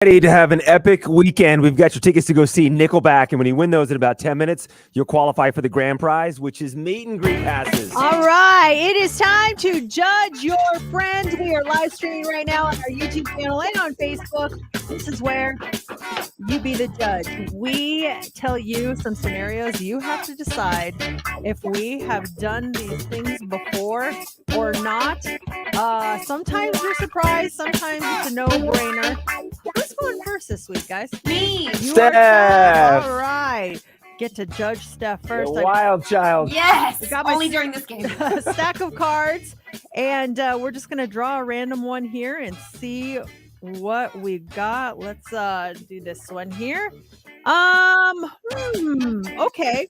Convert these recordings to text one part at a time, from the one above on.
Ready to have an epic weekend. We've got your tickets to go see Nickelback, and when you win those in about 10 minutes, you'll qualify for the grand prize, which is meet and greet passes. All right, it is time to judge your friends. We are live streaming right now on our YouTube channel and on Facebook. This is where you be the judge. We tell you some scenarios. You have to decide if we have done these things before or not. Sometimes you're surprised. Sometimes it's a no-brainer. Who's going first this week, guys? Me. You Steph. are Steph. All right. Get to judge Steph first. The wild child. Yes. got my Only during this game. Stack of cards, and we're just gonna draw a random one here and see what we got. Let's do this one here. Okay.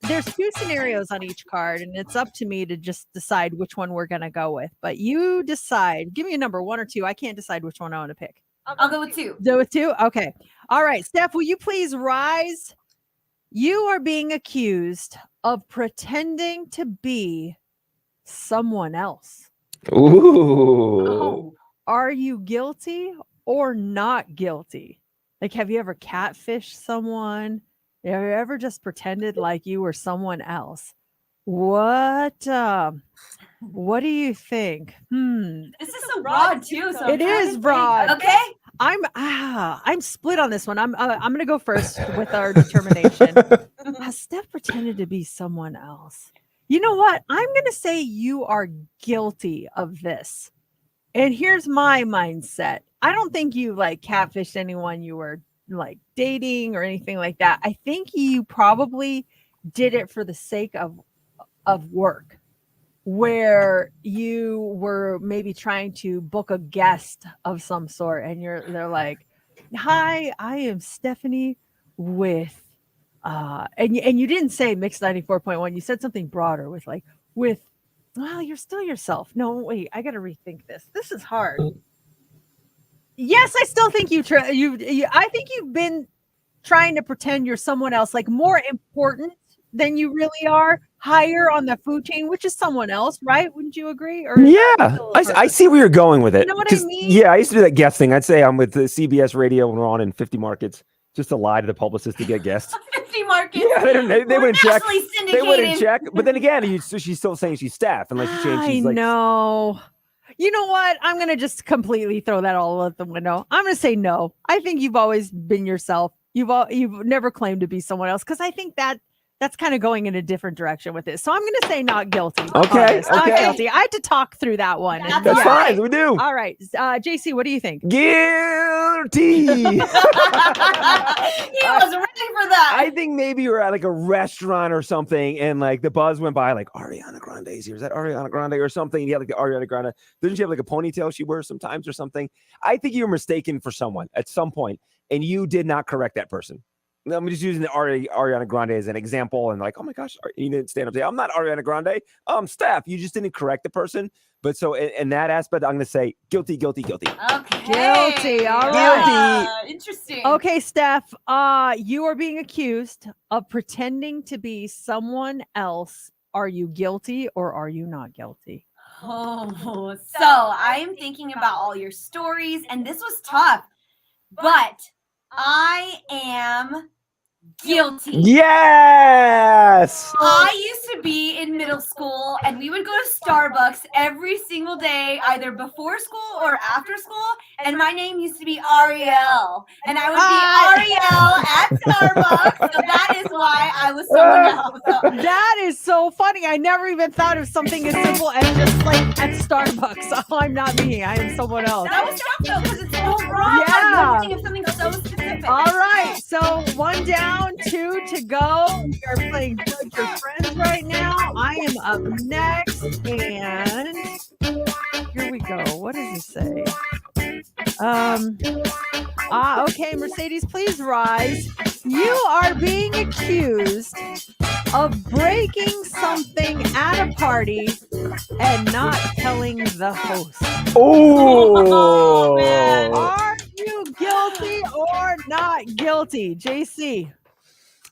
There's two scenarios on each card, and it's up to me to just decide which one we're gonna go with. But you decide. Give me a number, 1 or 2. I can't decide which one I want to pick. I'll go with 2. Go with 2? Okay. All right. Steph, will you please rise? You are being accused of pretending to be someone else. Ooh. Oh. Are you guilty or not guilty? Like, have you ever catfished someone? Have you ever just pretended like you were someone else? What do you think? This is so broad too. So It is broad. Okay. I'm split on this one. I'm gonna go first with our determination. Has Steph pretended to be someone else? You know what? I'm gonna say you are guilty of this. And here's my mindset. I don't think you like catfished anyone you were like dating or anything like that. I think you probably did it for the sake of work, where you were maybe trying to book a guest of some sort, and they're like, "Hi, I am Stephanie with," and you didn't say Mix 94.1. You said something broader with like with. Well, you're still yourself. No, wait, I got to rethink this. This is hard. Yes, I still think I think you've been trying to pretend you're someone else, like more important than you really are, higher on the food chain, which is someone else, right? Wouldn't you agree? Or Yeah, I see where you're going with it. You know what I mean? Yeah, I used to do that guest thing. I'd say I'm with the CBS radio when we're on in 50 markets, just to lie to the publicist to get guests. 50 markets. Yeah, they wouldn't check. Nationally They wouldn't syndicated. check. But then again, she's still saying she's Steph, unless you change. I She's like, know. You know what? I'm going to just completely throw that all out the window. I'm going to say no. I think you've always been yourself. You've never claimed to be someone else, because I think that's kind of going in a different direction with this. So I'm going to say not guilty. Okay, Not okay. guilty. I had to talk through that one. That's That's fine. We do. All right. JC, what do you think? Guilty. He was ready for that. I think maybe you're at like a restaurant or something, and like the buzz went by, like Ariana Grande's here. Is that Ariana Grande or something? You have like the Ariana Grande. Doesn't she have like a ponytail she wears sometimes or something? I think you were mistaken for someone at some point, and you did not correct that person. I'm just using the Ariana Grande as an example, and like, oh my gosh, you didn't stand up and say, I'm not Ariana Grande. Steph, you just didn't correct the person. But so in that aspect, I'm going to say guilty. Okay. Guilty. All right. Interesting. Okay, Steph, you are being accused of pretending to be someone else. Are you guilty or are you not guilty? Oh, so I'm thinking about all your stories, and this was tough, but I am guilty. Yes. I used to be in middle school, and we would go to Starbucks every single day, either before school or after school. And my name used to be Ariel, and I would be Ariel at Starbucks. So that is why I was someone else. That is so funny. I never even thought of something as simple as just like at Starbucks. Oh, I'm not me. I am someone else. That was tough though, because it's so broad. Yeah. I was thinking of something so specific. All right. So 1 down, 2 to go. We are playing Judge Your Friends right now. I am up next. And here we go. What does it say? Okay, Mercedes, please rise. You are being accused of breaking something at a party and not telling the host. Oh, man. Are you guilty or not guilty, JC?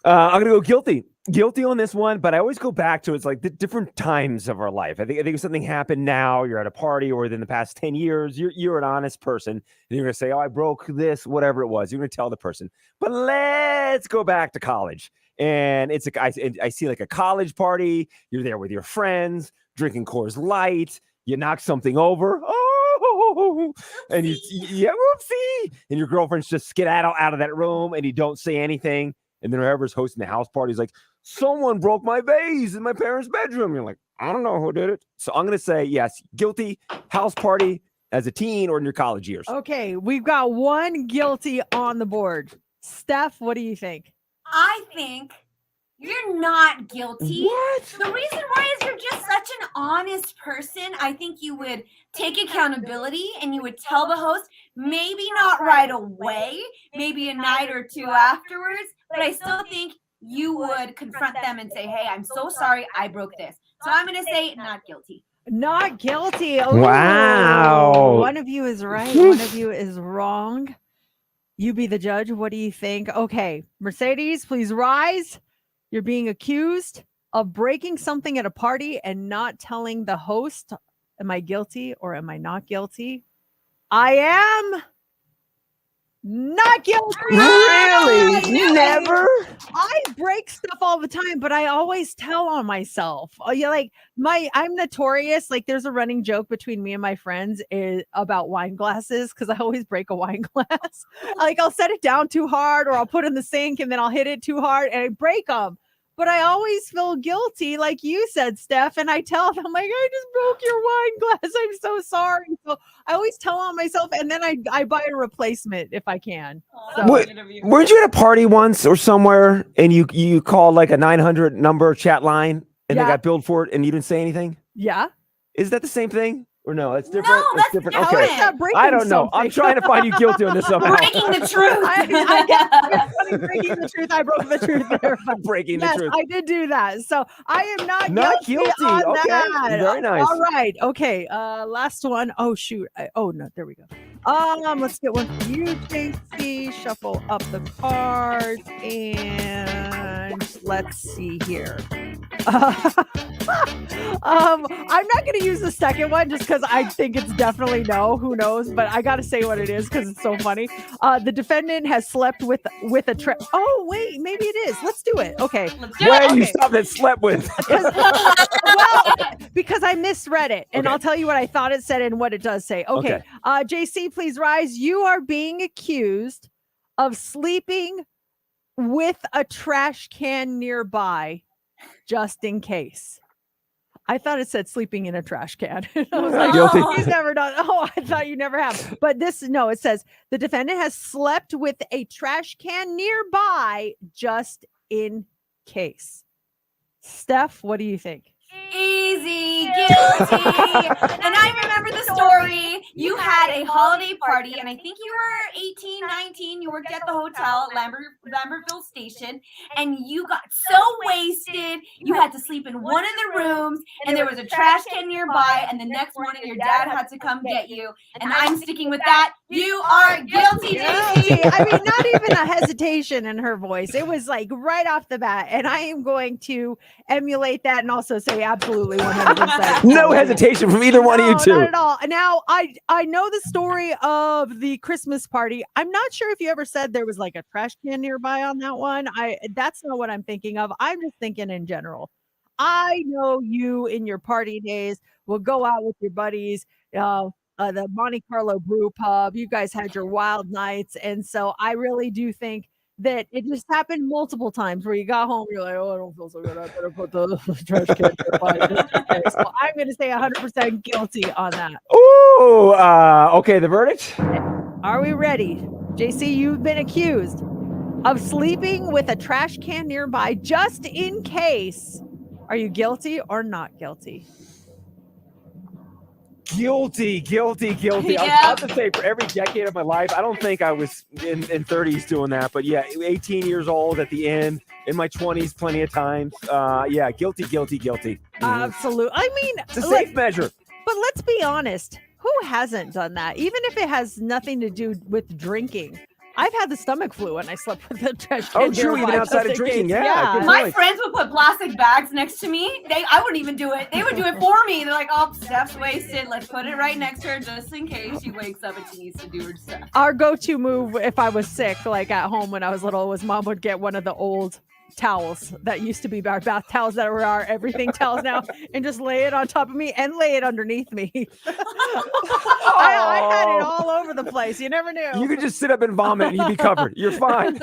I'm gonna go guilty. Guilty on this one, but I always go back to it's like the different times of our life. I think if something happened now, you're at a party, or within the past 10 years, you're an honest person, and you're gonna say, "Oh, I broke this, whatever it was." You're gonna tell the person. But let's go back to college, and it's a I see like a college party. You're there with your friends, drinking Coors Light. You knock something over. Oh, and whoopsie, and your girlfriend's just skedaddle out of that room, and you don't say anything. And then whoever's hosting the house party is like, someone broke my vase in my parents' bedroom. You're like, I don't know who did it. So I'm going to say, yes, guilty, house party as a teen or in your college years. Okay, we've got one guilty on the board. Steph, what do you think? I think you're not guilty. What? The reason why is you're just such an honest person. I think you would take accountability and you would tell the host, maybe not right away, maybe a night or two afterwards, but I still think you would confront them and say, hey, I'm so sorry, I broke this. So I'm going to say not guilty. Not guilty. Ooh, Wow. One of you is right. One of you is wrong. You be the judge. What do you think? Okay, Mercedes, please rise. You're being accused of breaking something at a party and not telling the host. Am I guilty or am I not guilty? I am not guilty. Really? Never? I break stuff all the time, but I always tell on myself. Oh, yeah, like I'm notorious. Like there's a running joke between me and my friends about wine glasses because I always break a wine glass. Like I'll set it down too hard, or I'll put it in the sink and then I'll hit it too hard and I break them. But I always feel guilty, like you said, Steph. And I tell them, I'm like, I just broke your wine glass. I'm so sorry. So I always tell on myself, and then I buy a replacement if I can. So. Weren't you at a party once or somewhere and you called like a 900 number chat line and they got billed for it and you didn't say anything? Yeah. Is that the same thing? Or no, it's different. No, that's different. different. Okay. I don't know. I'm trying to find you guilty on this somehow. Breaking the truth. I get breaking the truth. I broke the truth there. Breaking yes, the truth. I did do that. So I am not guilty on okay. that. Very nice. All right. Okay. Last one. Oh shoot. Oh no. There we go. Let's get one for you, JC. Shuffle up the cards and let's see here. I'm not going to use the second one just because I think it's definitely no. Who knows? But I got to say what it is because it's so funny. The defendant has slept with a Oh wait, maybe it is. Let's do it. Okay. When you stop that slept with? Because I misread it, and I'll tell you what I thought it said and what it does say. Okay. JC, please rise. You are being accused of sleeping with a trash can nearby, just in case. I thought it said sleeping in a trash can. I was like, guilty. He's never done. Oh, I thought you never have. But it says the defendant has slept with a trash can nearby, just in case. Steph, what do you think? Easy, guilty. And I remember the story. You had a holiday party, and I think you were 18, 19. You worked at the hotel at Lambertville Station, and you got so wasted. You had to sleep in one of the rooms, and there was a trash can nearby, and the next morning your dad had to come get you. And I'm sticking with that. You are guilty, JC. I mean, not even a hesitation in her voice. It was like right off the bat. And I am going to emulate that and also say absolutely 100%. No hesitation from either one of you two. Not at all. Now, I know the story of the Christmas party. I'm not sure if you ever said there was like a trash can nearby on that one. That's not what I'm thinking of. I'm just thinking in general. I know you in your party days will go out with your buddies, the Monte Carlo Brew Pub. You guys had your wild nights. And so I really do think that it just happened multiple times where you got home, you're like, oh, I don't feel so good. I better put the trash can nearby. So I'm going to say 100% guilty on that. Ooh, okay, the verdict? Are we ready? JC, you've been accused of sleeping with a trash can nearby just in case. Are you guilty or not guilty? Guilty. Yeah. I was about to say for every decade of my life, I don't think I was in 30s doing that, but yeah, 18 years old at the end, in my 20s, plenty of times. Yeah, guilty. Absolutely. I mean, it's a safe measure. But let's be honest. Who hasn't done that? Even if it has nothing to do with drinking. I've had the stomach flu and I slept with the trash can. Oh, true, nearby even outside just of in drinking, case. yeah, good My point. friends would put plastic bags next to me. I wouldn't even do it. They would do it for me. They're like, "Oh, Steph's wasted. Let's put it right next to her just in case she wakes up and she needs to do her stuff." Our go-to move if I was sick, like at home when I was little, was mom would get one of the old towels that used to be our bath towels that were our everything towels now, and just lay it on top of me and lay it underneath me. I had it all over the place. You never knew. You could just sit up and vomit and you'd be covered. You're fine.